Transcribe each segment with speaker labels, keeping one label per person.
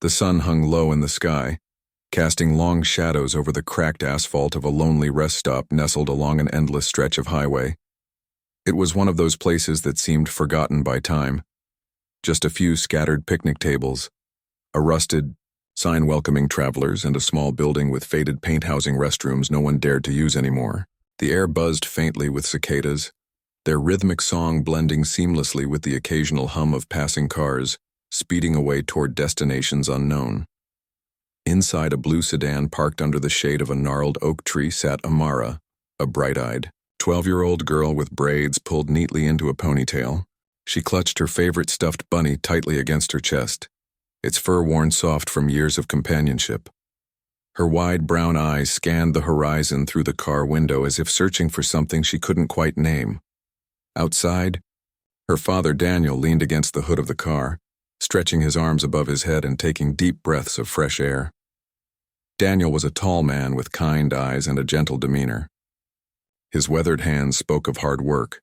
Speaker 1: The sun hung low in the sky, casting long shadows over the cracked asphalt of a lonely rest stop nestled along an endless stretch of highway. It was one of those places that seemed forgotten by time. Just a few scattered picnic tables, a rusted sign welcoming travelers, and a small building with faded paint housing restrooms no one dared to use anymore. The air buzzed faintly with cicadas, their rhythmic song blending seamlessly with the occasional hum of passing cars, speeding away toward destinations unknown. Inside a blue sedan parked under the shade of a gnarled oak tree sat Amara, a bright-eyed, 12-year-old girl with braids pulled neatly into a ponytail. She clutched her favorite stuffed bunny tightly against her chest, its fur worn soft from years of companionship. Her wide brown eyes scanned the horizon through the car window as if searching for something she couldn't quite name. Outside, her father Daniel leaned against the hood of the car, stretching his arms above his head and taking deep breaths of fresh air. Daniel was a tall man with kind eyes and a gentle demeanor. His weathered hands spoke of hard work,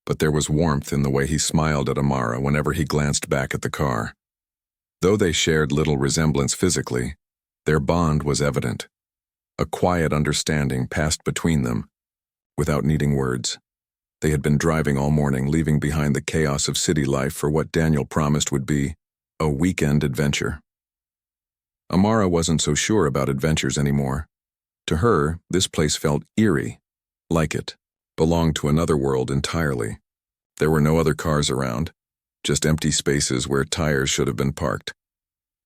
Speaker 1: but there was warmth in the way he smiled at Amara whenever he glanced back at the car. Though they shared little resemblance physically, their bond was evident. A quiet understanding passed between them, without needing words. They had been driving all morning, leaving behind the chaos of city life for what Daniel promised would be a weekend adventure. Amara wasn't so sure about adventures anymore. To her, this place felt eerie, like it belonged to another world entirely. There were no other cars around, just empty spaces where tires should have been parked.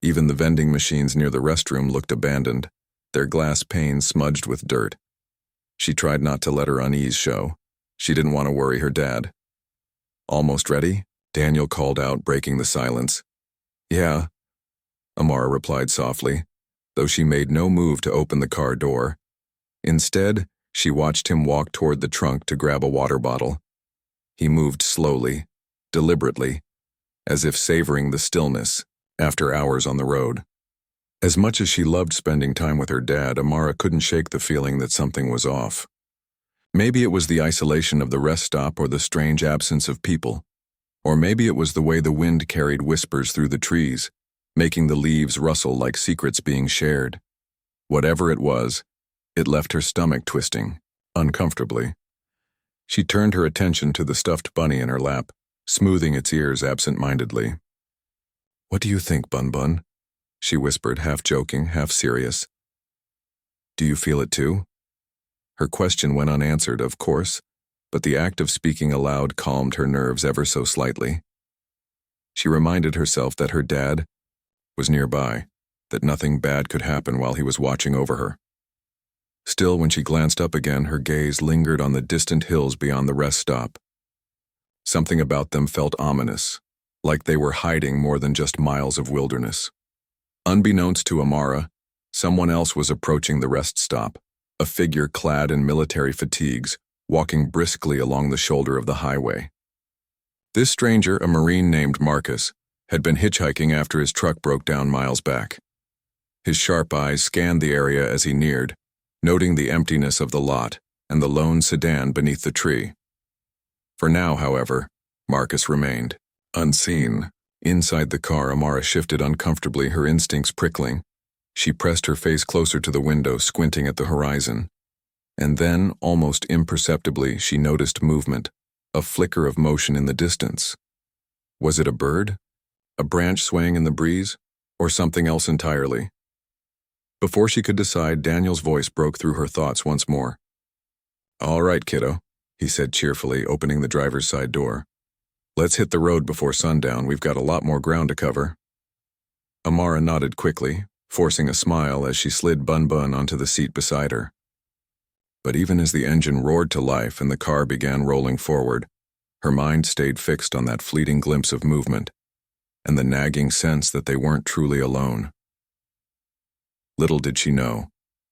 Speaker 1: Even the vending machines near the restroom looked abandoned, their glass panes smudged with dirt. She tried not to let her unease show. She didn't want to worry her dad. "Almost ready?" Daniel called out, breaking the silence. "Yeah," Amara replied softly, though she made no move to open the car door. Instead, she watched him walk toward the trunk to grab a water bottle. He moved slowly, deliberately, as if savoring the stillness after hours on the road. As much as she loved spending time with her dad, Amara couldn't shake the feeling that something was off. Maybe it was the isolation of the rest stop or the strange absence of people. Or maybe it was the way the wind carried whispers through the trees, making the leaves rustle like secrets being shared. Whatever it was, it left her stomach twisting, uncomfortably. She turned her attention to the stuffed bunny in her lap, smoothing its ears absent-mindedly. "What do you think, Bun Bun?" she whispered, half joking, half serious. "Do you feel it too?" Her question went unanswered, of course, but the act of speaking aloud calmed her nerves ever so slightly. She reminded herself that her dad was nearby, that nothing bad could happen while he was watching over her. Still, when she glanced up again, her gaze lingered on the distant hills beyond the rest stop. Something about them felt ominous, like they were hiding more than just miles of wilderness. Unbeknownst to Amara, someone else was approaching the rest stop, a figure clad in military fatigues, walking briskly along the shoulder of the highway. This stranger, a Marine named Marcus, had been hitchhiking after his truck broke down miles back. His sharp eyes scanned the area as he neared, noting the emptiness of the lot and the lone sedan beneath the tree. For now, however, Marcus remained, unseen. Inside the car, Amara shifted uncomfortably, her instincts prickling. She pressed her face closer to the window, squinting at the horizon. And then, almost imperceptibly, she noticed movement, a flicker of motion in the distance. Was it a bird? A branch swaying in the breeze? Or something else entirely? Before she could decide, Daniel's voice broke through her thoughts once more. "All right, kiddo," he said cheerfully, opening the driver's side door. "Let's hit the road before sundown. We've got a lot more ground to cover." Amara nodded quickly, forcing a smile as she slid Bun Bun onto the seat beside her. But even as the engine roared to life and the car began rolling forward, her mind stayed fixed on that fleeting glimpse of movement and the nagging sense that they weren't truly alone. Little did she know,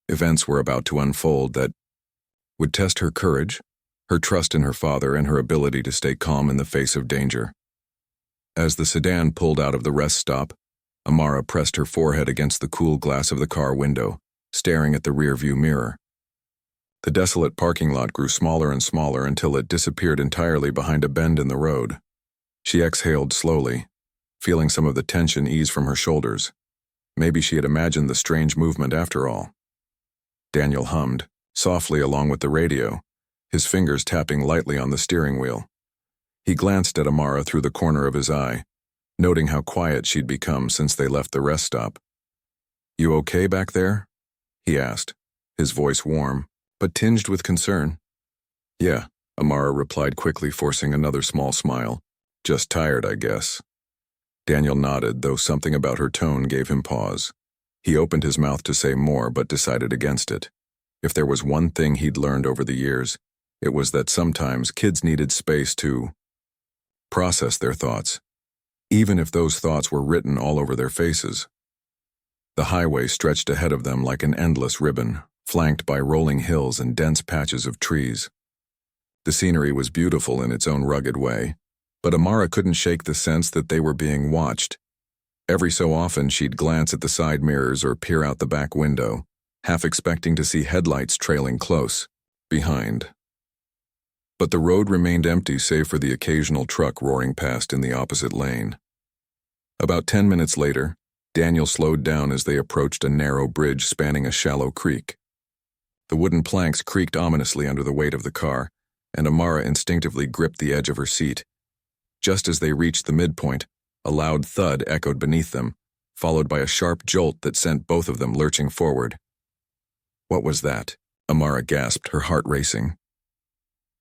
Speaker 1: events were about to unfold that would test her courage, her trust in her father, and her ability to stay calm in the face of danger. As the sedan pulled out of the rest stop, Amara pressed her forehead against the cool glass of the car window, staring at the rearview mirror. The desolate parking lot grew smaller and smaller until it disappeared entirely behind a bend in the road. She exhaled slowly, feeling some of the tension ease from her shoulders. Maybe she had imagined the strange movement after all. Daniel hummed, softly along with the radio, his fingers tapping lightly on the steering wheel. He glanced at Amara through the corner of his eye, noting how quiet she'd become since they left the rest stop. "You okay back there?" he asked, his voice warm, but tinged with concern. "Yeah," Amara replied quickly, forcing another small smile. "Just tired, I guess." Daniel nodded, though something about her tone gave him pause. He opened his mouth to say more, but decided against it. If there was one thing he'd learned over the years, it was that sometimes kids needed space to process their thoughts, even if those thoughts were written all over their faces. The highway stretched ahead of them like an endless ribbon, flanked by rolling hills and dense patches of trees. The scenery was beautiful in its own rugged way, but Amara couldn't shake the sense that they were being watched. Every so often she'd glance at the side mirrors or peer out the back window, half expecting to see headlights trailing close, behind. But the road remained empty save for the occasional truck roaring past in the opposite lane. About 10 minutes later, Daniel slowed down as they approached a narrow bridge spanning a shallow creek. The wooden planks creaked ominously under the weight of the car, and Amara instinctively gripped the edge of her seat. Just as they reached the midpoint, a loud thud echoed beneath them, followed by a sharp jolt that sent both of them lurching forward. "What was that?" Amara gasped, her heart racing.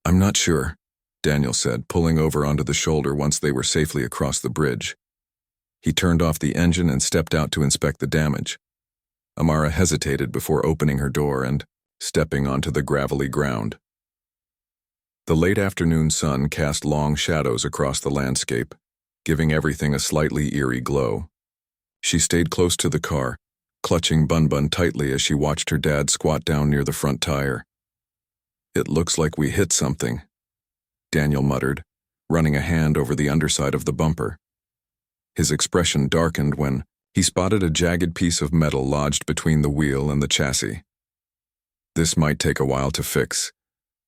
Speaker 1: "I'm not sure," Daniel said, pulling over onto the shoulder once they were safely across the bridge. He turned off the engine and stepped out to inspect the damage. Amara hesitated before opening her door and stepping onto the gravelly ground. The late afternoon sun cast long shadows across the landscape, giving everything a slightly eerie glow. She stayed close to the car, clutching Bun Bun tightly as she watched her dad squat down near the front tire. "It looks like we hit something," Daniel muttered, running a hand over the underside of the bumper. His expression darkened when he spotted a jagged piece of metal lodged between the wheel and the chassis. "This might take a while to fix."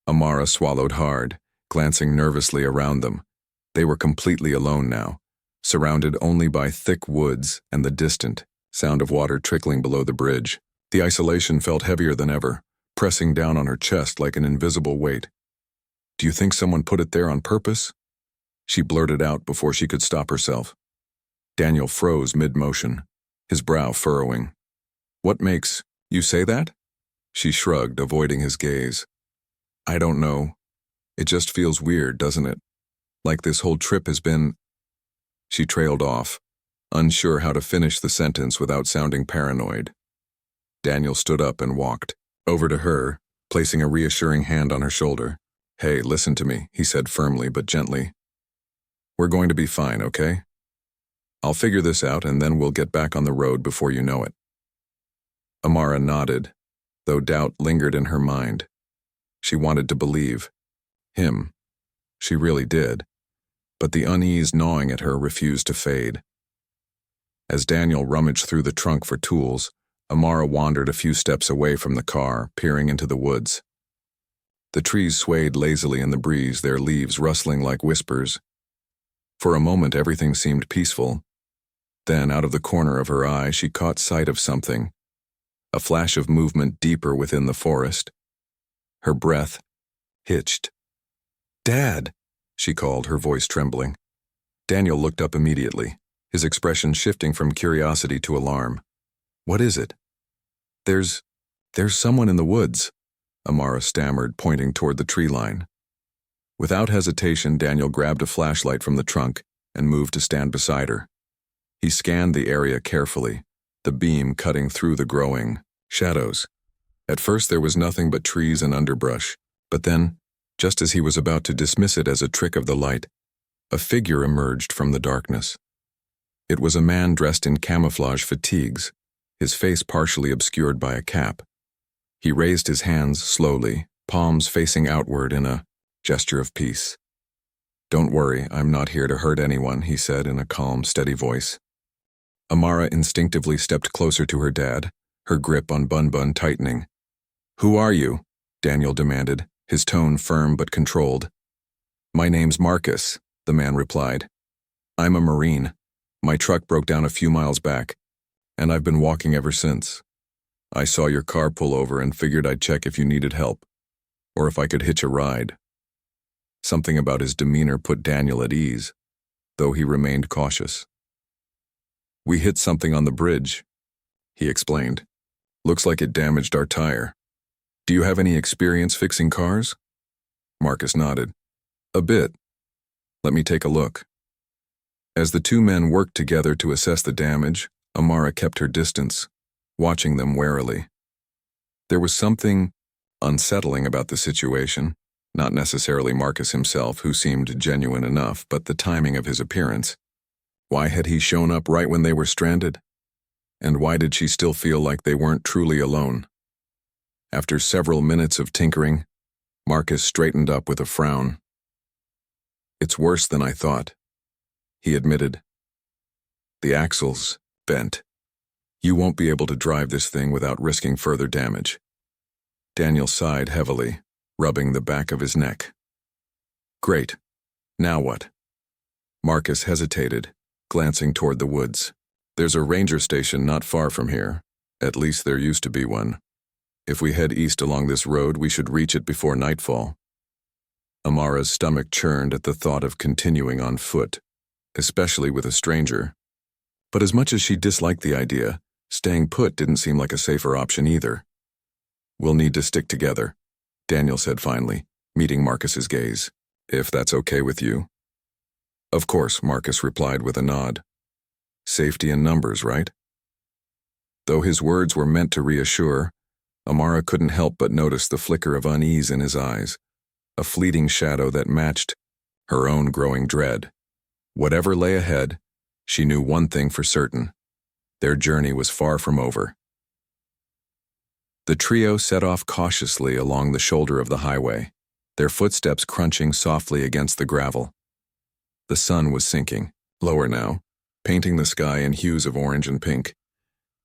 Speaker 1: Amara swallowed hard, glancing nervously around them. They were completely alone now, surrounded only by thick woods and the distant sound of water trickling below the bridge. The isolation felt heavier than ever, pressing down on her chest like an invisible weight. "Do you think someone put it there on purpose?" she blurted out before she could stop herself. Daniel froze mid-motion, his brow furrowing. "What makes you say that?" She shrugged, avoiding his gaze. "I don't know. It just feels weird, doesn't it? Like this whole trip has been—" She trailed off, unsure how to finish the sentence without sounding paranoid. Daniel stood up and walked over to her, placing a reassuring hand on her shoulder. "Hey, listen to me," he said firmly but gently. "We're going to be fine, okay? I'll figure this out and then we'll get back on the road before you know it." Amara nodded, though doubt lingered in her mind. She wanted to believe him. She really did. But the unease gnawing at her refused to fade. As Daniel rummaged through the trunk for tools, Amara wandered a few steps away from the car, peering into the woods. The trees swayed lazily in the breeze, their leaves rustling like whispers. For a moment everything seemed peaceful. Then, out of the corner of her eye, she caught sight of something, a flash of movement deeper within the forest. Her breath hitched. "Dad!" she called, her voice trembling. Daniel looked up immediately, his expression shifting from curiosity to alarm. "What is it?" There's someone in the woods," Amara stammered, pointing toward the tree line. Without hesitation, Daniel grabbed a flashlight from the trunk and moved to stand beside her. He scanned the area carefully, the beam cutting through the growing shadows. At first there was nothing but trees and underbrush, but then, just as he was about to dismiss it as a trick of the light, a figure emerged from the darkness. It was a man dressed in camouflage fatigues, his face partially obscured by a cap. He raised his hands slowly, palms facing outward in a gesture of peace. "Don't worry, I'm not here to hurt anyone," he said in a calm, steady voice. Amara instinctively stepped closer to her dad, her grip on Bun Bun tightening. "Who are you?" Daniel demanded, his tone firm but controlled. "My name's Marcus," the man replied. "I'm a Marine. My truck broke down a few miles back. and I've been walking ever since. I saw your car pull over and figured I'd check if you needed help, or if I could hitch a ride." Something about his demeanor put Daniel at ease, though he remained cautious. "We hit something on the bridge," he explained. "Looks like it damaged our tire. Do you have any experience fixing cars?" Marcus nodded. "A bit. Let me take a look." As the two men worked together to assess the damage, Amara kept her distance, watching them warily. There was something unsettling about the situation, not necessarily Marcus himself, who seemed genuine enough, but the timing of his appearance. Why had he shown up right when they were stranded? And why did she still feel like they weren't truly alone? After several minutes of tinkering, Marcus straightened up with a frown. "It's worse than I thought," he admitted. "The axle's bent. You won't be able to drive this thing without risking further damage." Daniel sighed heavily, rubbing the back of his neck. "Great. Now what?" Marcus hesitated, glancing toward the woods. "There's a ranger station not far from here. At least there used to be one. If we head east along this road, we should reach it before nightfall." Amara's stomach churned at the thought of continuing on foot, especially with a stranger. But as much as she disliked the idea, staying put didn't seem like a safer option either. "We'll need to stick together," Daniel said finally, meeting Marcus's gaze. "If that's okay with you." "Of course," Marcus replied with a nod. "Safety in numbers, right?" Though his words were meant to reassure, Amara couldn't help but notice the flicker of unease in his eyes, a fleeting shadow that matched her own growing dread. Whatever lay ahead, she knew one thing for certain: their journey was far from over. The trio set off cautiously along the shoulder of the highway, their footsteps crunching softly against the gravel. The sun was sinking, lower now, painting the sky in hues of orange and pink.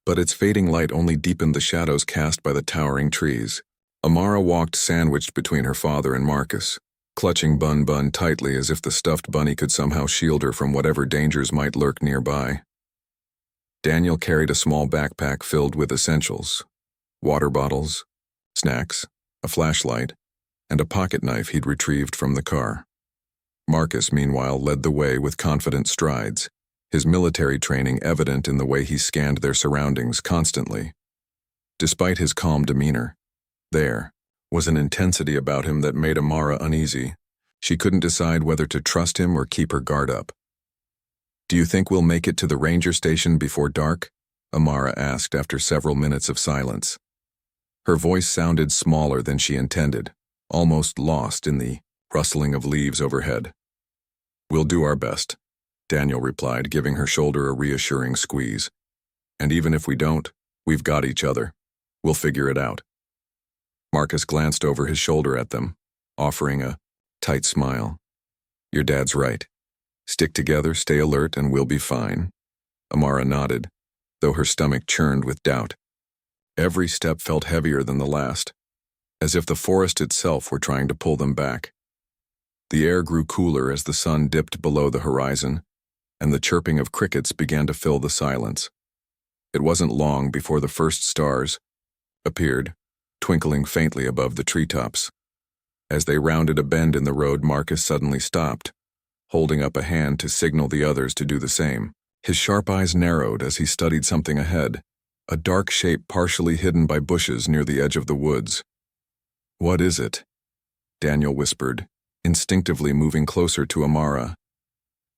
Speaker 1: But its fading light only deepened the shadows cast by the towering trees. Amara walked sandwiched between her father and Marcus, clutching Bun Bun tightly as if the stuffed bunny could somehow shield her from whatever dangers might lurk nearby. Daniel carried a small backpack filled with essentials: water bottles, snacks, a flashlight, and a pocket knife he'd retrieved from the car. Marcus, meanwhile, led the way with confident strides, his military training evident in the way he scanned their surroundings constantly. Despite his calm demeanor, there was an intensity about him that made Amara uneasy. She couldn't decide whether to trust him or keep her guard up. "Do you think we'll make it to the ranger station before dark?" Amara asked after several minutes of silence. Her voice sounded smaller than she intended, almost lost in the rustling of leaves overhead. "We'll do our best," Daniel replied, giving her shoulder a reassuring squeeze. "And even if we don't, we've got each other. We'll figure it out." Marcus glanced over his shoulder at them, offering a tight smile. "Your dad's right. Stick together, stay alert, and we'll be fine." Amara nodded, though her stomach churned with doubt. Every step felt heavier than the last, as if the forest itself were trying to pull them back. The air grew cooler as the sun dipped below the horizon, and the chirping of crickets began to fill the silence. It wasn't long before the first stars appeared, twinkling faintly above the treetops. As they rounded a bend in the road, Marcus suddenly stopped, holding up a hand to signal the others to do the same. His sharp eyes narrowed as he studied something ahead, a dark shape partially hidden by bushes near the edge of the woods. "What is it?" Daniel whispered, instinctively moving closer to Amara.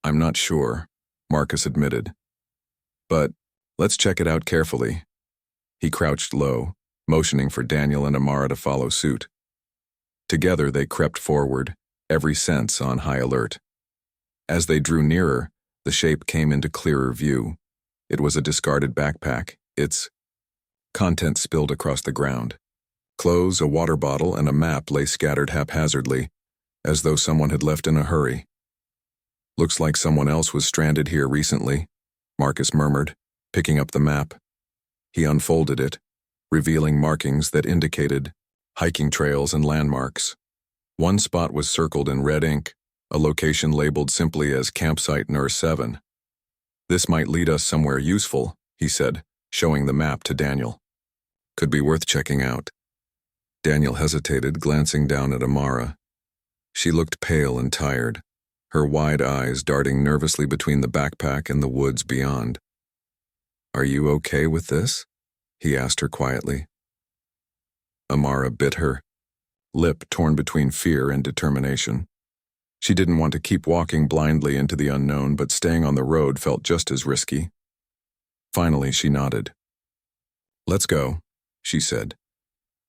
Speaker 1: "I'm not sure," Marcus admitted. "But let's check it out carefully." He crouched low, motioning for Daniel and Amara to follow suit. Together they crept forward, every sense on high alert. As they drew nearer, the shape came into clearer view. It was a discarded backpack, its contents spilled across the ground. Clothes, a water bottle, and a map lay scattered haphazardly, as though someone had left in a hurry. "Looks like someone else was stranded here recently," Marcus murmured, picking up the map. He unfolded it, revealing markings that indicated hiking trails and landmarks. One spot was circled in red ink, a location labeled simply as Campsite Nurse 7. "This might lead us somewhere useful," he said, showing the map to Daniel. Could be worth checking out. Daniel hesitated, glancing down at Amara. She looked pale and tired, her wide eyes darting nervously between the backpack and the woods beyond. "Are you okay with this?" he asked her quietly. Amara bit her lip, torn between fear and determination. She didn't want to keep walking blindly into the unknown, but staying on the road felt just as risky. Finally, she nodded. "Let's go," she said,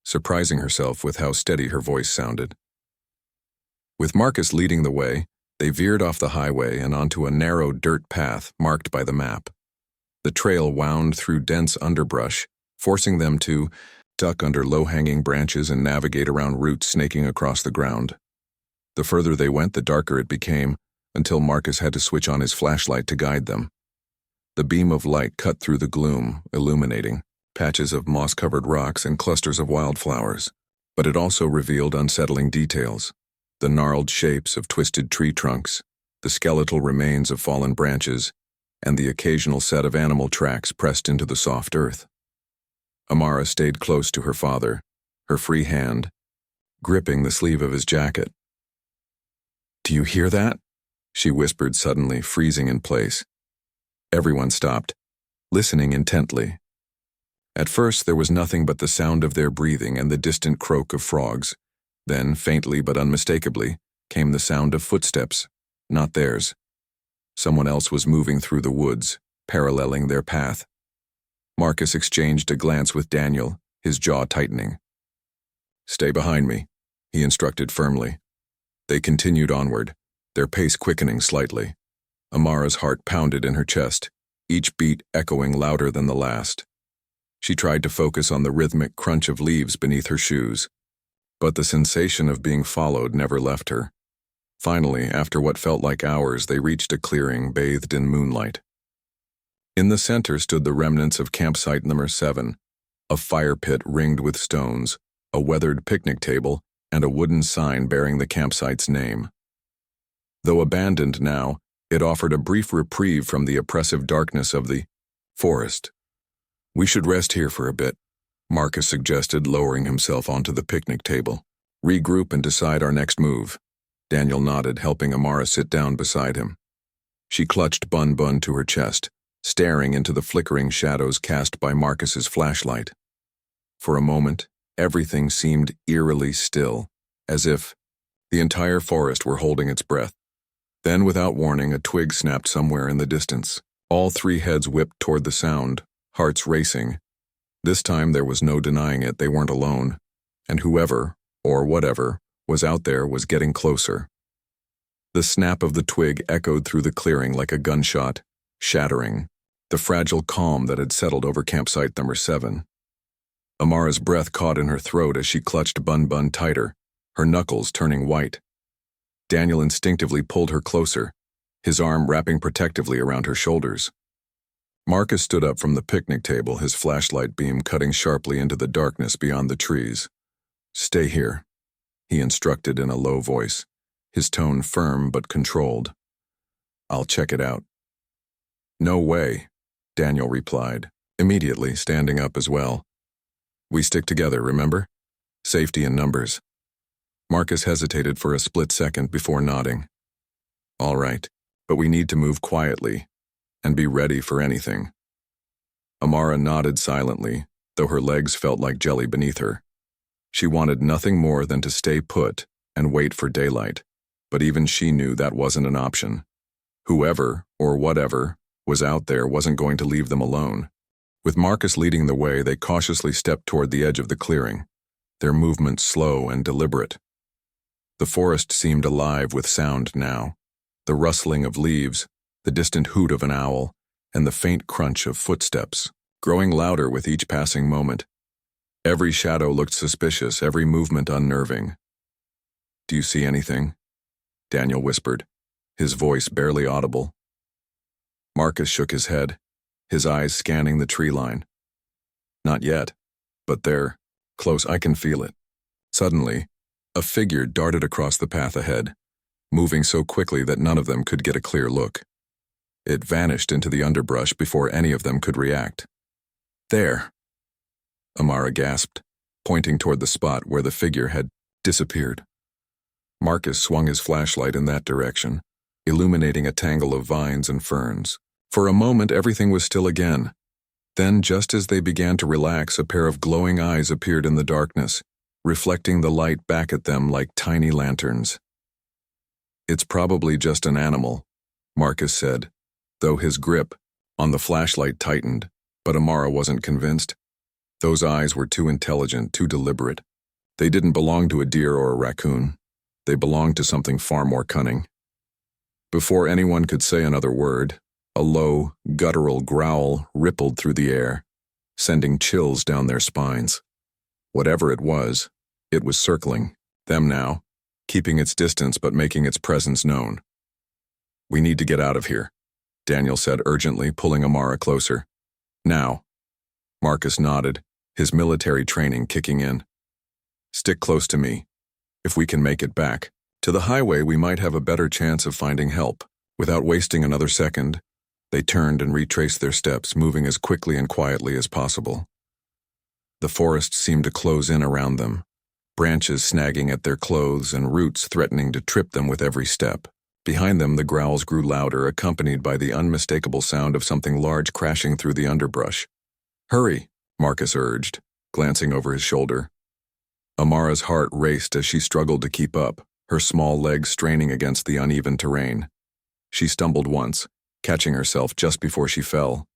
Speaker 1: surprising herself with how steady her voice sounded. With Marcus leading the way, they veered off the highway and onto a narrow dirt path marked by the map. The trail wound through dense underbrush, forcing them to duck under low-hanging branches and navigate around roots snaking across the ground. The further they went, the darker it became, until Marcus had to switch on his flashlight to guide them. The beam of light cut through the gloom, illuminating patches of moss-covered rocks and clusters of wildflowers, but it also revealed unsettling details: the gnarled shapes of twisted tree trunks, the skeletal remains of fallen branches, and the occasional set of animal tracks pressed into the soft earth. Amara stayed close to her father, her free hand gripping the sleeve of his jacket. "Do you hear that?" she whispered suddenly, freezing in place. Everyone stopped, listening intently. At first there was nothing but the sound of their breathing and the distant croak of frogs. Then, faintly but unmistakably, came the sound of footsteps, not theirs. Someone else was moving through the woods, paralleling their path. Marcus exchanged a glance with Daniel, his jaw tightening. "Stay behind me," he instructed firmly. They continued onward, their pace quickening slightly. Amara's heart pounded in her chest, each beat echoing louder than the last. She tried to focus on the rhythmic crunch of leaves beneath her shoes, but the sensation of being followed never left her. Finally, after what felt like hours, they reached a clearing bathed in moonlight. In the center stood the remnants of campsite number 7, a fire pit ringed with stones, a weathered picnic table, and a wooden sign bearing the campsite's name. Though abandoned now, it offered a brief reprieve from the oppressive darkness of the forest. "We should rest here for a bit," Marcus suggested, lowering himself onto the picnic table. "Regroup and decide our next move." Daniel nodded, helping Amara sit down beside him. She clutched Bun Bun to her chest, staring into the flickering shadows cast by Marcus's flashlight. For a moment, everything seemed eerily still, as if the entire forest were holding its breath. Then, without warning, a twig snapped somewhere in the distance. All three heads whipped toward the sound, hearts racing. This time there was no denying it, they weren't alone, and whoever, or whatever, was out there was getting closer. The snap of the twig echoed through the clearing like a gunshot, shattering the fragile calm that had settled over campsite number 7. Amara's breath caught in her throat as she clutched Bun Bun tighter, her knuckles turning white. Daniel instinctively pulled her closer, his arm wrapping protectively around her shoulders. Marcus stood up from the picnic table, his flashlight beam cutting sharply into the darkness beyond the trees. "Stay here," he instructed in a low voice, his tone firm but controlled. "I'll check it out." "No way," Daniel replied, immediately standing up as well. "We stick together, remember? Safety in numbers." Marcus hesitated for a split second before nodding. "All right, but we need to move quietly and be ready for anything." Amara nodded silently, though her legs felt like jelly beneath her. She wanted nothing more than to stay put and wait for daylight, but even she knew that wasn't an option. Whoever, or whatever, was out there wasn't going to leave them alone. With Marcus leading the way, they cautiously stepped toward the edge of the clearing, their movements slow and deliberate. The forest seemed alive with sound now, the rustling of leaves, the distant hoot of an owl, and the faint crunch of footsteps, growing louder with each passing moment. Every shadow looked suspicious, every movement unnerving. "Do you see anything?" Daniel whispered, his voice barely audible. Marcus shook his head, his eyes scanning the tree line. "Not yet, but they're close, I can feel it." Suddenly, a figure darted across the path ahead, moving so quickly that none of them could get a clear look. It vanished into the underbrush before any of them could react. There, Amara gasped, pointing toward the spot where the figure had disappeared. Marcus swung his flashlight in that direction, illuminating a tangle of vines and ferns. For a moment, everything was still again. Then, just as they began to relax, a pair of glowing eyes appeared in the darkness, reflecting the light back at them like tiny lanterns. "It's probably just an animal," Marcus said, though his grip on the flashlight tightened, but Amara wasn't convinced. Those eyes were too intelligent, too deliberate. They didn't belong to a deer or a raccoon. They belonged to something far more cunning. Before anyone could say another word, a low, guttural growl rippled through the air, sending chills down their spines. Whatever it was circling them now, keeping its distance but making its presence known. "We need to get out of here," Daniel said urgently, pulling Amara closer. "Now." Marcus nodded, his military training kicking in. "Stick close to me. If we can make it back to the highway, we might have a better chance of finding help." Without wasting another second, they turned and retraced their steps, moving as quickly and quietly as possible. The forest seemed to close in around them, branches snagging at their clothes and roots threatening to trip them with every step. Behind them, the growls grew louder, accompanied by the unmistakable sound of something large crashing through the underbrush. "Hurry," Marcus urged, glancing over his shoulder. Amara's heart raced as she struggled to keep up, her small legs straining against the uneven terrain. She stumbled once, catching herself just before she fell,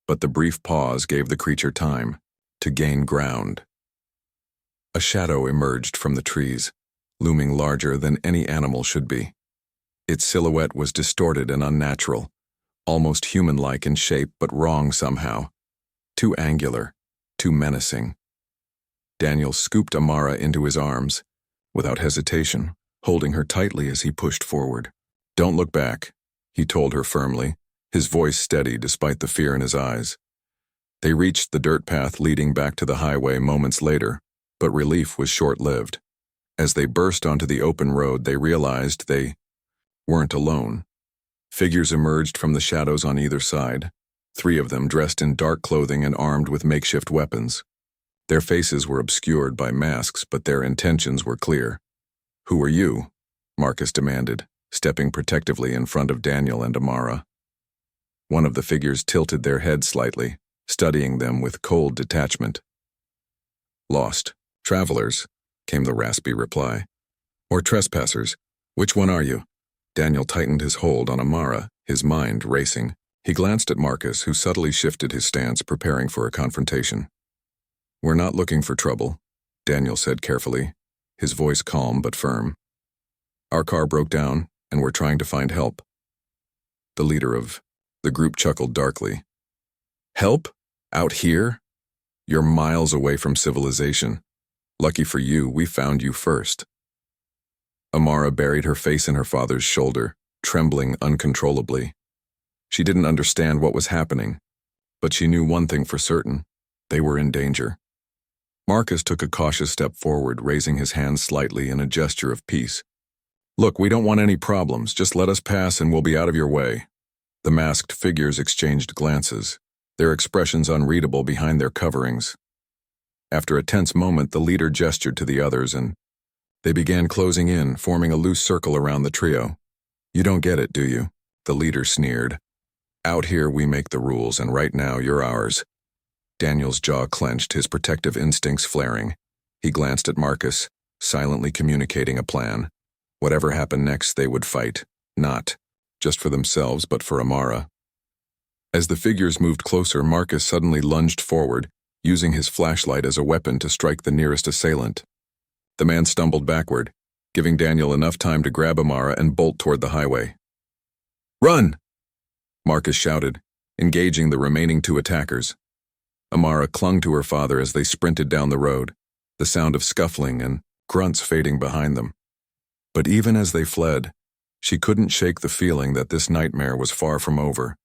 Speaker 1: but the brief pause gave the creature time to gain ground. A shadow emerged from the trees, looming larger than any animal should be. Its silhouette was distorted and unnatural, almost human-like in shape but wrong somehow. Too angular, too menacing. Daniel scooped Amara into his arms, without hesitation, holding her tightly as he pushed forward. "Don't look back," he told her firmly, his voice steady despite the fear in his eyes. They reached the dirt path leading back to the highway moments later, but relief was short-lived. As they burst onto the open road, they realized they weren't alone. Figures emerged from the shadows on either side, 3 of them dressed in dark clothing and armed with makeshift weapons. Their faces were obscured by masks, but their intentions were clear. "Who are you?" Marcus demanded, stepping protectively in front of Daniel and Amara. One of the figures tilted their head slightly, studying them with cold detachment. "Lost travelers," came the raspy reply. "Or trespassers. Which one are you?" Daniel tightened his hold on Amara, his mind racing. He glanced at Marcus, who subtly shifted his stance, preparing for a confrontation. "We're not looking for trouble," Daniel said carefully, his voice calm but firm. "Our car broke down, and we're trying to find help." The leader of the group chuckled darkly. "Help? Out here? You're miles away from civilization. Lucky for you, we found you first." Amara buried her face in her father's shoulder, trembling uncontrollably. She didn't understand what was happening, but she knew one thing for certain: they were in danger. Marcus took a cautious step forward, raising his hand slightly in a gesture of peace. "Look, we don't want any problems. Just let us pass and we'll be out of your way." The masked figures exchanged glances, their expressions unreadable behind their coverings. After a tense moment, the leader gestured to the others and they began closing in, forming a loose circle around the trio. "You don't get it, do you?" the leader sneered. "Out here we make the rules, and right now you're ours." Daniel's jaw clenched, his protective instincts flaring. He glanced at Marcus, silently communicating a plan. Whatever happened next, they would fight, not just for themselves, but for Amara. As the figures moved closer, Marcus suddenly lunged forward, using his flashlight as a weapon to strike the nearest assailant. The man stumbled backward, giving Daniel enough time to grab Amara and bolt toward the highway. "Run!" Marcus shouted, engaging the remaining 2 attackers. Amara clung to her father as they sprinted down the road, the sound of scuffling and grunts fading behind them. But even as they fled, she couldn't shake the feeling that this nightmare was far from over.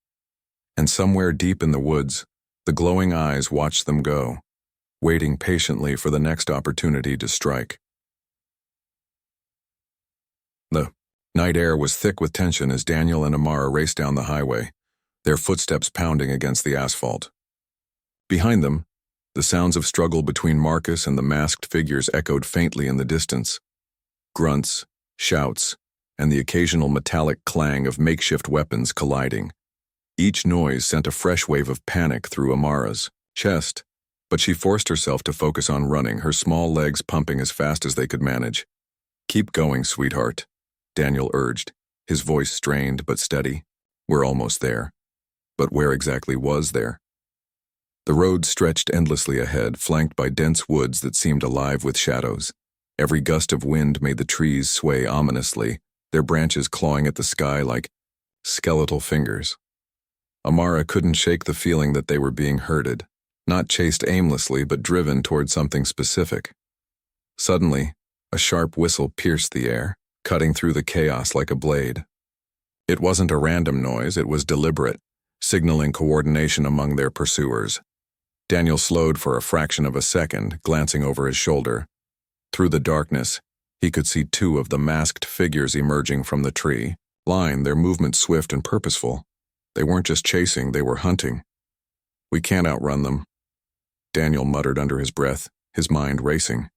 Speaker 1: And somewhere deep in the woods, the glowing eyes watched them go, waiting patiently for the next opportunity to strike. The night air was thick with tension as Daniel and Amara raced down the highway, their footsteps pounding against the asphalt. Behind them, the sounds of struggle between Marcus and the masked figures echoed faintly in the distance. Grunts, shouts, and the occasional metallic clang of makeshift weapons colliding. Each noise sent a fresh wave of panic through Amara's chest, but she forced herself to focus on running, her small legs pumping as fast as they could manage. "Keep going, sweetheart," Daniel urged, his voice strained but steady. "We're almost there." But where exactly was there? The road stretched endlessly ahead, flanked by dense woods that seemed alive with shadows. Every gust of wind made the trees sway ominously, their branches clawing at the sky like skeletal fingers. Amara couldn't shake the feeling that they were being herded, not chased aimlessly but driven toward something specific. Suddenly, a sharp whistle pierced the air, cutting through the chaos like a blade. It wasn't a random noise, it was deliberate, signaling coordination among their pursuers. Daniel slowed for a fraction of a second, glancing over his shoulder. Through the darkness, he could see two of the masked figures emerging from the tree, their movements swift and purposeful. They weren't just chasing, they were hunting. "We can't outrun them," Daniel muttered under his breath, his mind racing.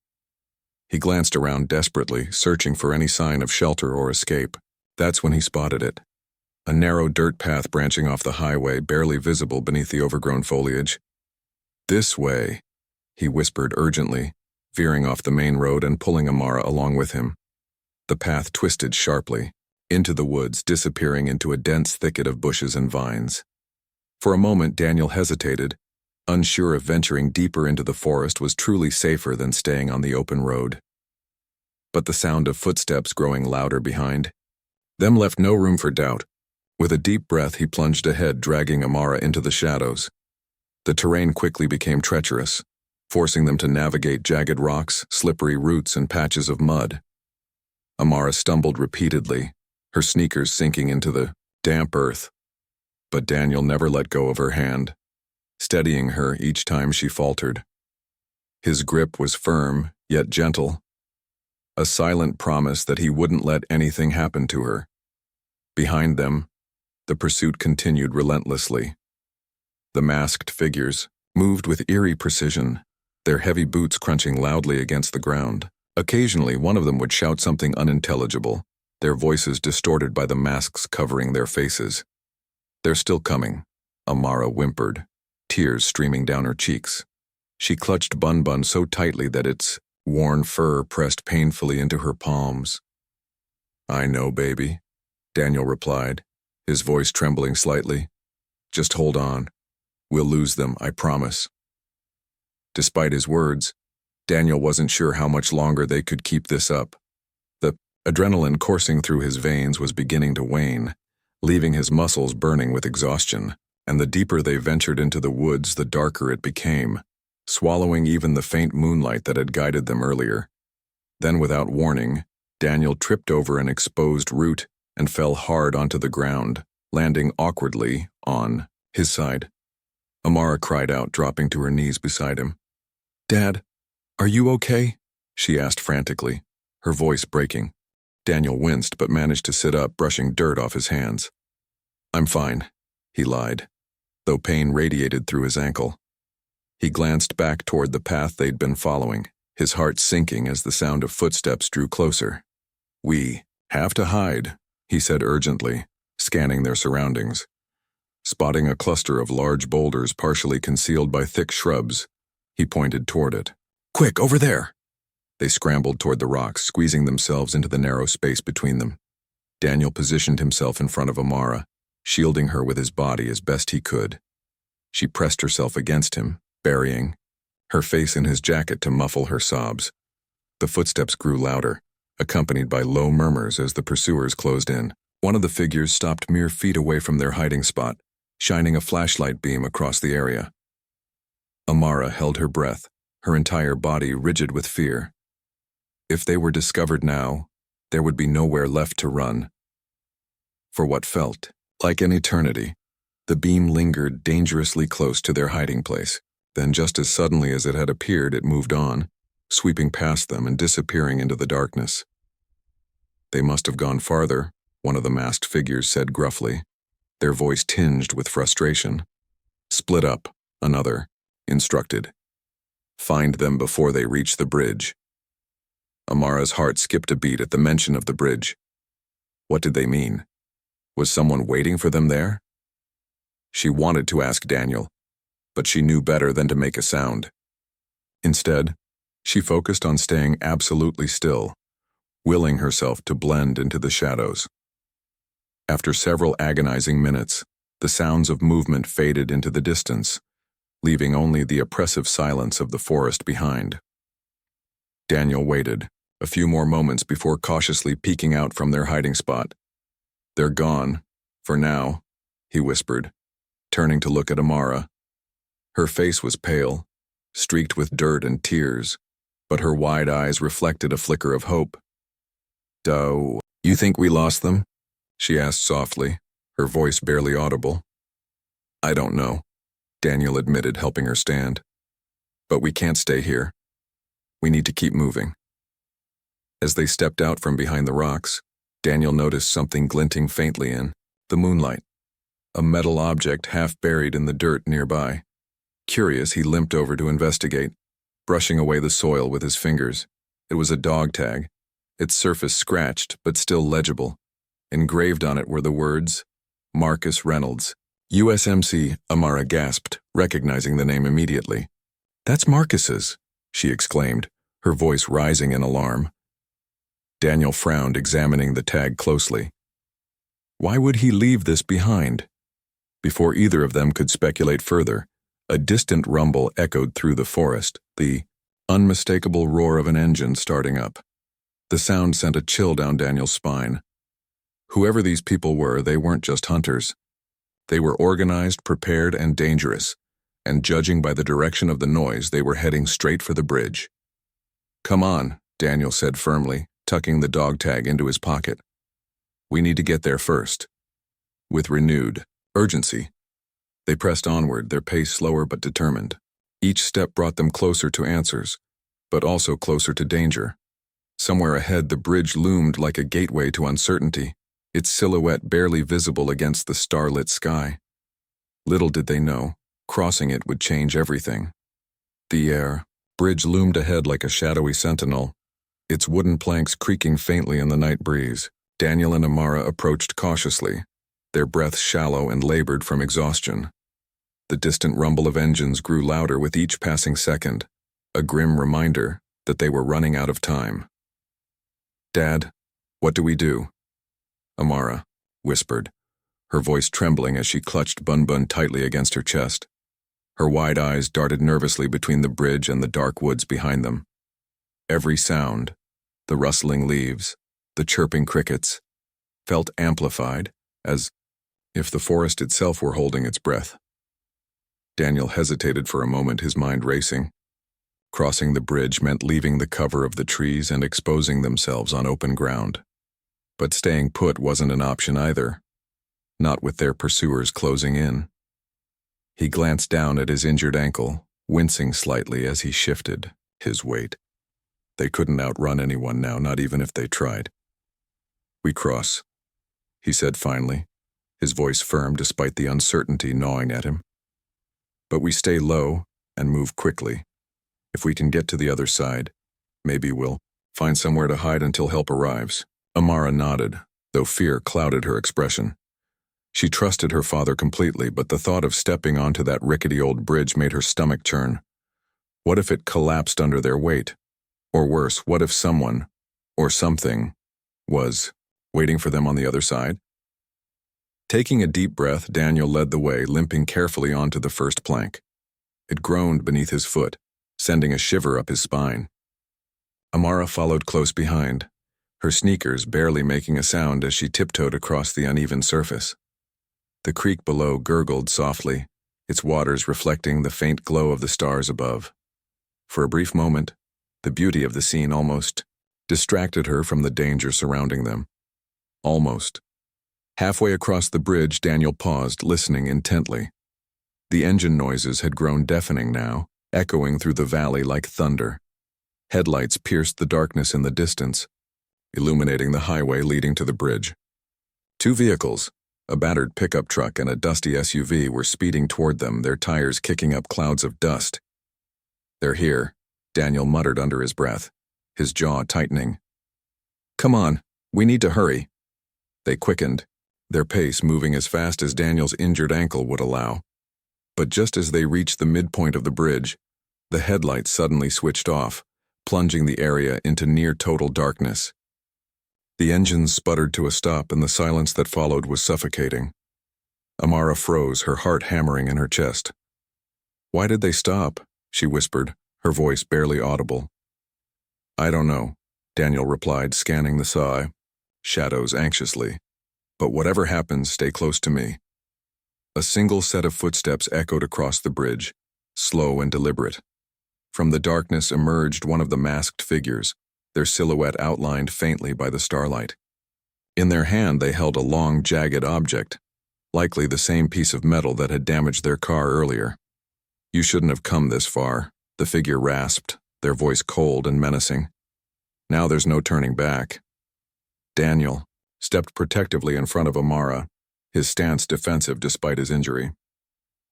Speaker 1: He glanced around desperately, searching for any sign of shelter or escape. That's when he spotted it. A narrow dirt path branching off the highway, barely visible beneath the overgrown foliage. "This way," he whispered urgently, veering off the main road and pulling Amara along with him. The path twisted sharply, into the woods, disappearing into a dense thicket of bushes and vines. For a moment, Daniel hesitated, unsure if venturing deeper into the forest was truly safer than staying on the open road. But the sound of footsteps growing louder behind them left no room for doubt. With a deep breath, he plunged ahead, dragging Amara into the shadows. The terrain quickly became treacherous, forcing them to navigate jagged rocks, slippery roots, and patches of mud. Amara stumbled repeatedly, her sneakers sinking into the damp earth. But Daniel never let go of her hand, steadying her each time she faltered. His grip was firm, yet gentle, a silent promise that he wouldn't let anything happen to her. Behind them, the pursuit continued relentlessly. The masked figures moved with eerie precision, their heavy boots crunching loudly against the ground. Occasionally, one of them would shout something unintelligible, their voices distorted by the masks covering their faces. "They're still coming," Amara whimpered, tears streaming down her cheeks. She clutched Bun Bun so tightly that its worn fur pressed painfully into her palms. "I know, baby," Daniel replied, his voice trembling slightly. "Just hold on. We'll lose them, I promise." Despite his words, Daniel wasn't sure how much longer they could keep this up. The adrenaline coursing through his veins was beginning to wane, leaving his muscles burning with exhaustion, and the deeper they ventured into the woods, the darker it became, swallowing even the faint moonlight that had guided them earlier. Then, without warning, Daniel tripped over an exposed root and fell hard onto the ground, landing awkwardly on his side. Amara cried out, dropping to her knees beside him. "Dad, are you okay?" she asked frantically, her voice breaking. Daniel winced but managed to sit up, brushing dirt off his hands. "I'm fine," he lied, though pain radiated through his ankle. He glanced back toward the path they'd been following, his heart sinking as the sound of footsteps drew closer. "We have to hide," he said urgently, scanning their surroundings. Spotting a cluster of large boulders partially concealed by thick shrubs, he pointed toward it. "Quick, over there!" They scrambled toward the rocks, squeezing themselves into the narrow space between them. Daniel positioned himself in front of Amara, shielding her with his body as best he could. She pressed herself against him, burying her face in his jacket to muffle her sobs. The footsteps grew louder, accompanied by low murmurs as the pursuers closed in. One of the figures stopped mere feet away from their hiding spot, shining a flashlight beam across the area. Amara held her breath, her entire body rigid with fear. If they were discovered now, there would be nowhere left to run. For what felt like an eternity, the beam lingered dangerously close to their hiding place. Then, just as suddenly as it had appeared, it moved on, sweeping past them and disappearing into the darkness. "They must have gone farther," one of the masked figures said gruffly, their voice tinged with frustration. "Split up," another, instructed. Find them before they reach the bridge. Amara's heart skipped a beat at the mention of the bridge. What did they mean? Was someone waiting for them there? She wanted to ask Daniel, but she knew better than to make a sound. Instead, she focused on staying absolutely still, willing herself to blend into the shadows. After several agonizing minutes, the sounds of movement faded into the distance, leaving only the oppressive silence of the forest behind. Daniel waited a few more moments before cautiously peeking out from their hiding spot. "They're gone, for now," he whispered, turning to look at Amara. Her face was pale, streaked with dirt and tears, but her wide eyes reflected a flicker of hope. "Do you think we lost them?" she asked softly, her voice barely audible. "I don't know," Daniel admitted, helping her stand. "But we can't stay here. We need to keep moving." As they stepped out from behind the rocks, Daniel noticed something glinting faintly in the moonlight, a metal object half buried in the dirt nearby. Curious, he limped over to investigate, brushing away the soil with his fingers. It was a dog tag, its surface scratched but still legible. Engraved on it were the words, "Marcus Reynolds, USMC." Amara gasped, recognizing the name immediately. "That's Marcus's," she exclaimed, her voice rising in alarm. Daniel frowned, examining the tag closely. Why would he leave this behind? Before either of them could speculate further, a distant rumble echoed through the forest, the unmistakable roar of an engine starting up. The sound sent a chill down Daniel's spine. Whoever these people were, they weren't just hunters. They were organized, prepared, and dangerous, and judging by the direction of the noise, they were heading straight for the bridge. "Come on," Daniel said firmly, tucking the dog tag into his pocket. "We need to get there first." With renewed urgency, they pressed onward, their pace slower but determined. Each step brought them closer to answers, but also closer to danger. Somewhere ahead, the bridge loomed like a gateway to uncertainty, its silhouette barely visible against the starlit sky. Little did they know, crossing it would change everything. The bridge loomed ahead like a shadowy sentinel, its wooden planks creaking faintly in the night breeze. Daniel and Amara approached cautiously, their breaths shallow and labored from exhaustion. The distant rumble of engines grew louder with each passing second, a grim reminder that they were running out of time. "Dad, what do we do?" Amara whispered, her voice trembling as she clutched Bun Bun tightly against her chest. Her wide eyes darted nervously between the bridge and the dark woods behind them. Every sound, the rustling leaves, the chirping crickets, felt amplified, as if the forest itself were holding its breath. Daniel hesitated for a moment, his mind racing. Crossing the bridge meant leaving the cover of the trees and exposing themselves on open ground. But staying put wasn't an option either, not with their pursuers closing in. He glanced down at his injured ankle, wincing slightly as he shifted his weight. They couldn't outrun anyone now, not even if they tried. "We cross," he said finally, his voice firm despite the uncertainty gnawing at him. "But we stay low and move quickly. If we can get to the other side, maybe we'll find somewhere to hide until help arrives." Amara nodded, though fear clouded her expression. She trusted her father completely, but the thought of stepping onto that rickety old bridge made her stomach churn. What if it collapsed under their weight? Or worse, what if someone, or something, was waiting for them on the other side? Taking a deep breath, Daniel led the way, limping carefully onto the first plank. It groaned beneath his foot, sending a shiver up his spine. Amara followed close behind, her sneakers barely making a sound as she tiptoed across the uneven surface. The creek below gurgled softly, its waters reflecting the faint glow of the stars above. For a brief moment, the beauty of the scene almost distracted her from the danger surrounding them. Almost. Halfway across the bridge, Daniel paused, listening intently. The engine noises had grown deafening now, echoing through the valley like thunder. Headlights pierced the darkness in the distance, illuminating the highway leading to the bridge. 2 vehicles, A battered pickup truck and a dusty SUV were speeding toward them, their tires kicking up clouds of dust. "They're here," Daniel muttered under his breath, his jaw tightening. "Come on, we need to hurry." They quickened, their pace moving as fast as Daniel's injured ankle would allow. But just as they reached the midpoint of the bridge, the headlights suddenly switched off, plunging the area into near-total darkness. The engines sputtered to a stop, and the silence that followed was suffocating. Amara froze, her heart hammering in her chest. "Why did they stop?" she whispered, her voice barely audible. "I don't know," Daniel replied, scanning the shadows anxiously. "But whatever happens, stay close to me." A single set of footsteps echoed across the bridge, slow and deliberate. From the darkness emerged one of the masked figures, their silhouette outlined faintly by the starlight. In their hand they held a long, jagged object, likely the same piece of metal that had damaged their car earlier. "You shouldn't have come this far," the figure rasped, their voice cold and menacing. "Now there's no turning back." Daniel stepped protectively in front of Amara, his stance defensive despite his injury.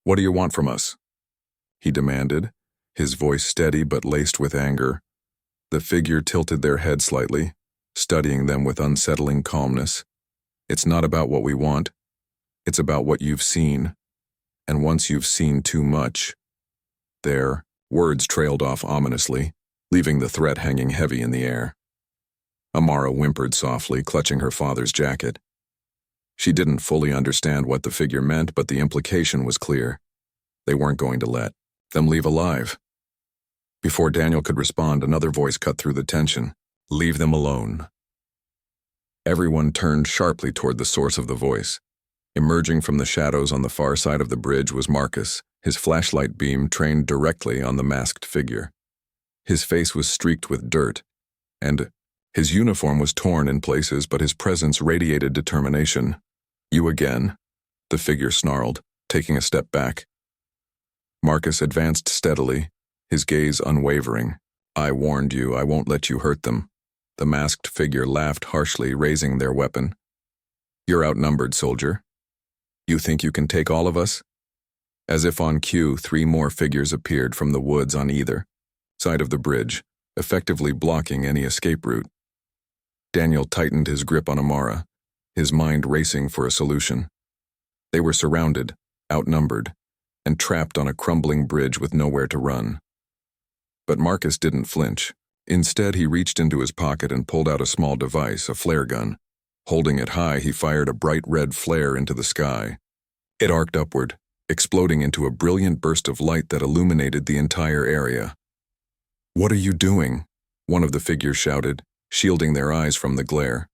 Speaker 1: "What do you want from us?" he demanded, his voice steady but laced with anger. The figure tilted their head slightly, studying them with unsettling calmness. "It's not about what we want. It's about what you've seen. And once you've seen too much..." Their words trailed off ominously, leaving the threat hanging heavy in the air. Amara whimpered softly, clutching her father's jacket. She didn't fully understand what the figure meant, but the implication was clear. They weren't going to let them leave alive. Before Daniel could respond, another voice cut through the tension. "Leave them alone." Everyone turned sharply toward the source of the voice. Emerging from the shadows on the far side of the bridge was Marcus, his flashlight beam trained directly on the masked figure. His face was streaked with dirt, and his uniform was torn in places, but his presence radiated determination. "You again," the figure snarled, taking a step back. Marcus advanced steadily, his gaze unwavering. "I warned you, I won't let you hurt them." The masked figure laughed harshly, raising their weapon. "You're outnumbered, soldier. You think you can take all of us?" As if on cue, 3 more figures appeared from the woods on either side of the bridge, effectively blocking any escape route. Daniel tightened his grip on Amara, his mind racing for a solution. They were surrounded, outnumbered, and trapped on a crumbling bridge with nowhere to run. But Marcus didn't flinch. Instead, he reached into his pocket and pulled out a small device, a flare gun. Holding it high, he fired a bright red flare into the sky. It arced upward, exploding into a brilliant burst of light that illuminated the entire area. "What are you doing?" one of the figures shouted, shielding their eyes from the glare.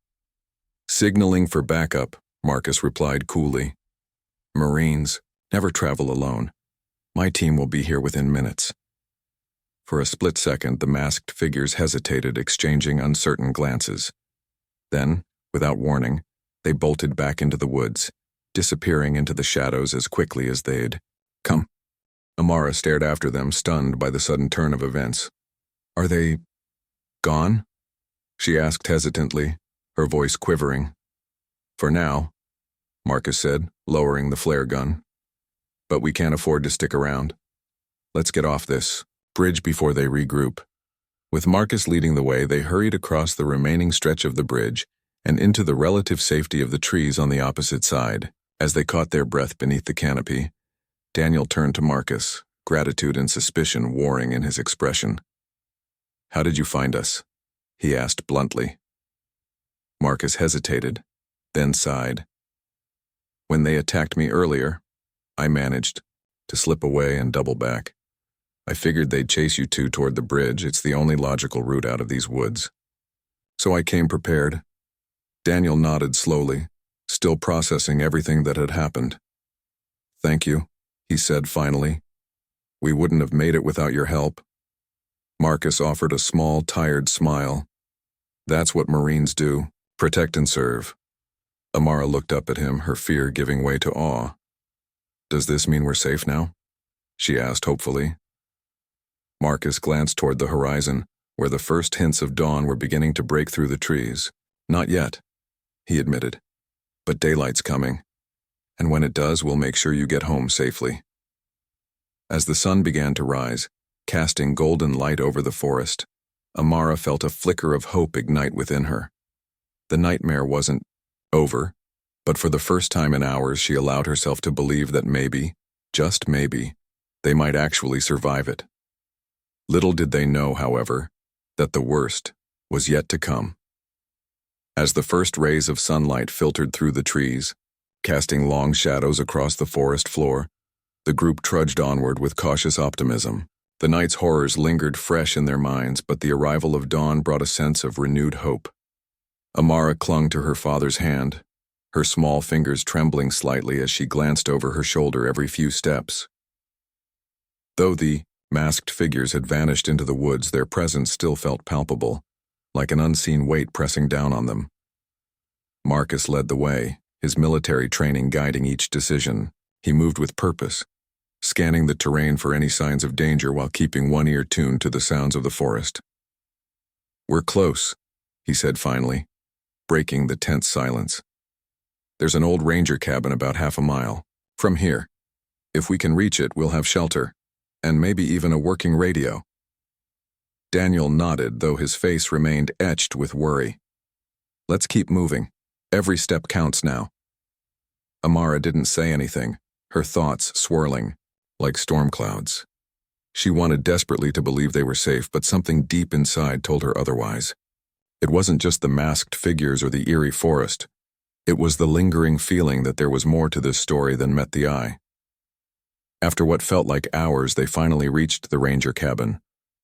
Speaker 1: "Signaling for backup," Marcus replied coolly. "Marines never travel alone. My team will be here within minutes." For a split second, the masked figures hesitated, exchanging uncertain glances. Then, without warning, they bolted back into the woods, disappearing into the shadows as quickly as they'd come. Amara stared after them, stunned by the sudden turn of events. "Are they gone?" she asked hesitantly, her voice quivering. "For now," Marcus said, lowering the flare gun. "But we can't afford to stick around. Let's get off this bridge before they regroup." With Marcus leading the way, they hurried across the remaining stretch of the bridge and into the relative safety of the trees on the opposite side. As they caught their breath beneath the canopy, Daniel turned to Marcus, gratitude and suspicion warring in his expression. "How did you find us?" he asked bluntly. Marcus hesitated, then sighed. "When they attacked me earlier, I managed to slip away and double back. I figured they'd chase you two toward the bridge. It's the only logical route out of these woods. So I came prepared." Daniel nodded slowly, still processing everything that had happened. "Thank you," he said finally. "We wouldn't have made it without your help." Marcus offered a small, tired smile. "That's what Marines do, protect and serve." Amara looked up at him, her fear giving way to awe. "Does this mean we're safe now?" she asked hopefully. Marcus glanced toward the horizon, where the first hints of dawn were beginning to break through the trees. "Not yet," he admitted. "But daylight's coming. And when it does, we'll make sure you get home safely." As the sun began to rise, casting golden light over the forest, Amara felt a flicker of hope ignite within her. The nightmare wasn't over, but for the first time in hours she allowed herself to believe that maybe, just maybe, they might actually survive it. Little did they know, however, that the worst was yet to come. As the first rays of sunlight filtered through the trees, casting long shadows across the forest floor, the group trudged onward with cautious optimism. The night's horrors lingered fresh in their minds, but the arrival of dawn brought a sense of renewed hope. Amara clung to her father's hand, her small fingers trembling slightly as she glanced over her shoulder every few steps. Though the masked figures had vanished into the woods, their presence still felt palpable, like an unseen weight pressing down on them. Marcus led the way, his military training guiding each decision. He moved with purpose, scanning the terrain for any signs of danger while keeping one ear tuned to the sounds of the forest. "We're close," he said finally, breaking the tense silence. "There's an old ranger cabin about half a mile from here. If we can reach it, we'll have shelter, and maybe even a working radio." Daniel nodded, though his face remained etched with worry. "Let's keep moving. Every step counts now." Amara didn't say anything, her thoughts swirling like storm clouds. She wanted desperately to believe they were safe, but something deep inside told her otherwise. It wasn't just the masked figures or the eerie forest. It was the lingering feeling that there was more to this story than met the eye. After what felt like hours, they finally reached the ranger cabin,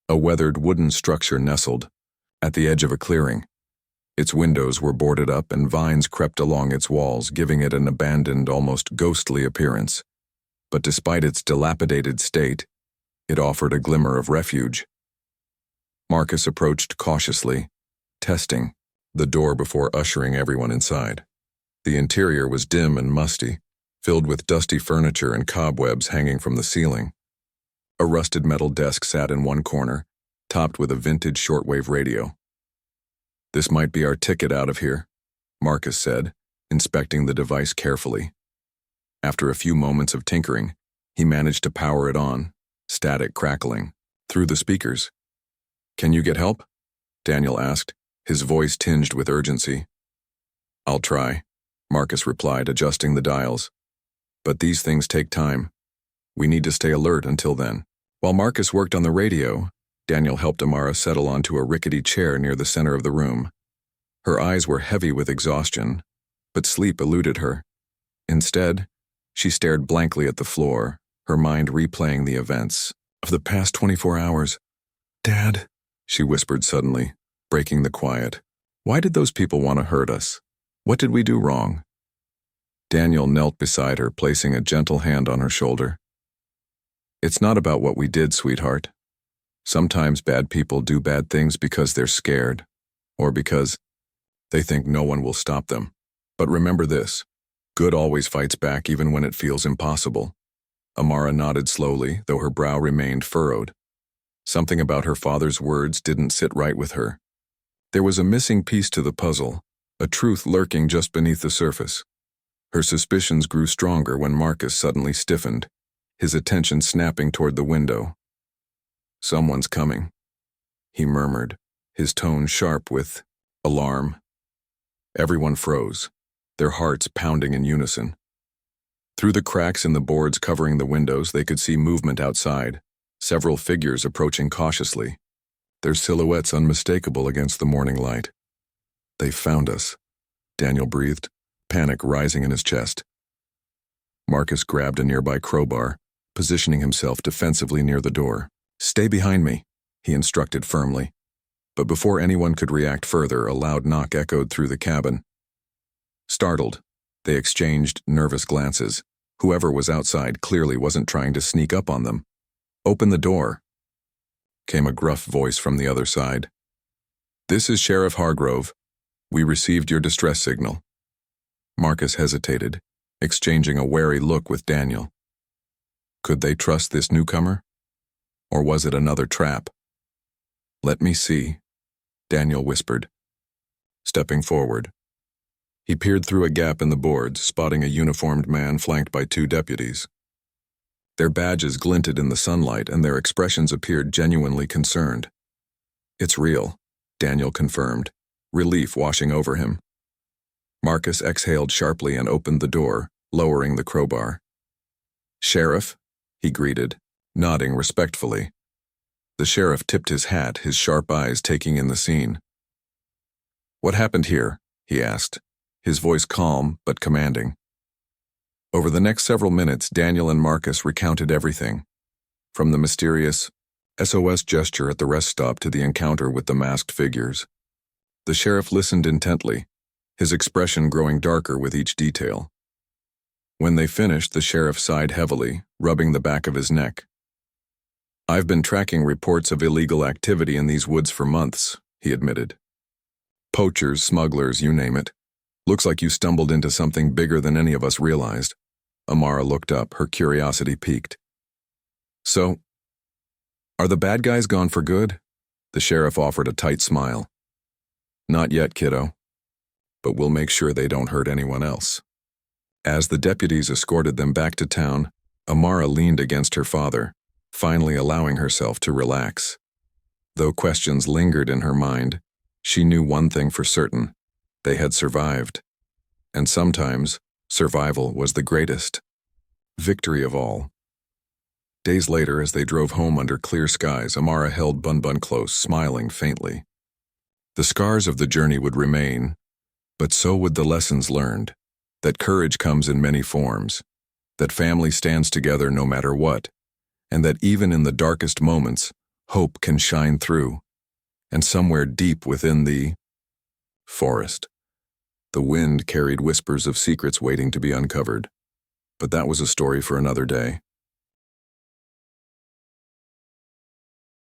Speaker 1: a weathered wooden structure nestled at the edge of a clearing. Its windows were boarded up and vines crept along its walls, giving it an abandoned, almost ghostly appearance. But despite its dilapidated state, it offered a glimmer of refuge. Marcus approached cautiously, testing the door before ushering everyone inside. The interior was dim and musty, filled with dusty furniture and cobwebs hanging from the ceiling. A rusted metal desk sat in one corner, topped with a vintage shortwave radio. "This might be our ticket out of here," Marcus said, inspecting the device carefully. After a few moments of tinkering, he managed to power it on, static crackling, through the speakers. "Can you get help?" Daniel asked, his voice tinged with urgency. "I'll try," Marcus replied, adjusting the dials. "But these things take time. We need to stay alert until then." While Marcus worked on the radio, Daniel helped Amara settle onto a rickety chair near the center of the room. Her eyes were heavy with exhaustion, but sleep eluded her. Instead, she stared blankly at the floor, her mind replaying the events of the past 24 hours. "Dad," she whispered suddenly, breaking the quiet. "Why did those people want to hurt us? What did we do wrong?" Daniel knelt beside her, placing a gentle hand on her shoulder. "It's not about what we did, sweetheart. Sometimes bad people do bad things because they're scared, or because they think no one will stop them. But remember this, good always fights back even when it feels impossible." Amara nodded slowly, though her brow remained furrowed. Something about her father's words didn't sit right with her. There was a missing piece to the puzzle, a truth lurking just beneath the surface. Her suspicions grew stronger when Marcus suddenly stiffened, his attention snapping toward the window. "Someone's coming," he murmured, his tone sharp with alarm. Everyone froze, their hearts pounding in unison. Through the cracks in the boards covering the windows, they could see movement outside, several figures approaching cautiously, their silhouettes unmistakable against the morning light. "They found us," Daniel breathed, panic rising in his chest. Marcus grabbed a nearby crowbar, positioning himself defensively near the door. "Stay behind me," he instructed firmly. But before anyone could react further, a loud knock echoed through the cabin. Startled, they exchanged nervous glances. Whoever was outside clearly wasn't trying to sneak up on them. "Open the door," came a gruff voice from the other side. "This is Sheriff Hargrove. We received your distress signal." Marcus hesitated, exchanging a wary look with Daniel. Could they trust this newcomer? Or was it another trap? "Let me see," Daniel whispered, stepping forward. He peered through a gap in the boards, spotting a uniformed man flanked by 2 deputies. Their badges glinted in the sunlight, and their expressions appeared genuinely concerned. "It's real," Daniel confirmed, relief washing over him. Marcus exhaled sharply and opened the door, lowering the crowbar. "Sheriff," he greeted, nodding respectfully. The sheriff tipped his hat, his sharp eyes taking in the scene. "What happened here?" he asked, his voice calm but commanding. Over the next several minutes, Daniel and Marcus recounted everything, from the mysterious SOS gesture at the rest stop to the encounter with the masked figures. The sheriff listened intently, his expression growing darker with each detail. When they finished, the sheriff sighed heavily, rubbing the back of his neck. "I've been tracking reports of illegal activity in these woods for months," he admitted. "Poachers, smugglers, you name it. Looks like you stumbled into something bigger than any of us realized." Amara looked up, her curiosity piqued. "So, are the bad guys gone for good?" The sheriff offered a tight smile. "Not yet, kiddo. But we'll make sure they don't hurt anyone else." As the deputies escorted them back to town, Amara leaned against her father, finally allowing herself to relax. Though questions lingered in her mind, she knew one thing for certain: they had survived. And sometimes, survival was the greatest victory of all. Days later, as they drove home under clear skies, Amara held Bun Bun close, smiling faintly. The scars of the journey would remain, but so would the lessons learned, that courage comes in many forms, that family stands together no matter what, and that even in the darkest moments, hope can shine through. And somewhere deep within the forest, the wind carried whispers of secrets waiting to be uncovered. But that was a story for another day.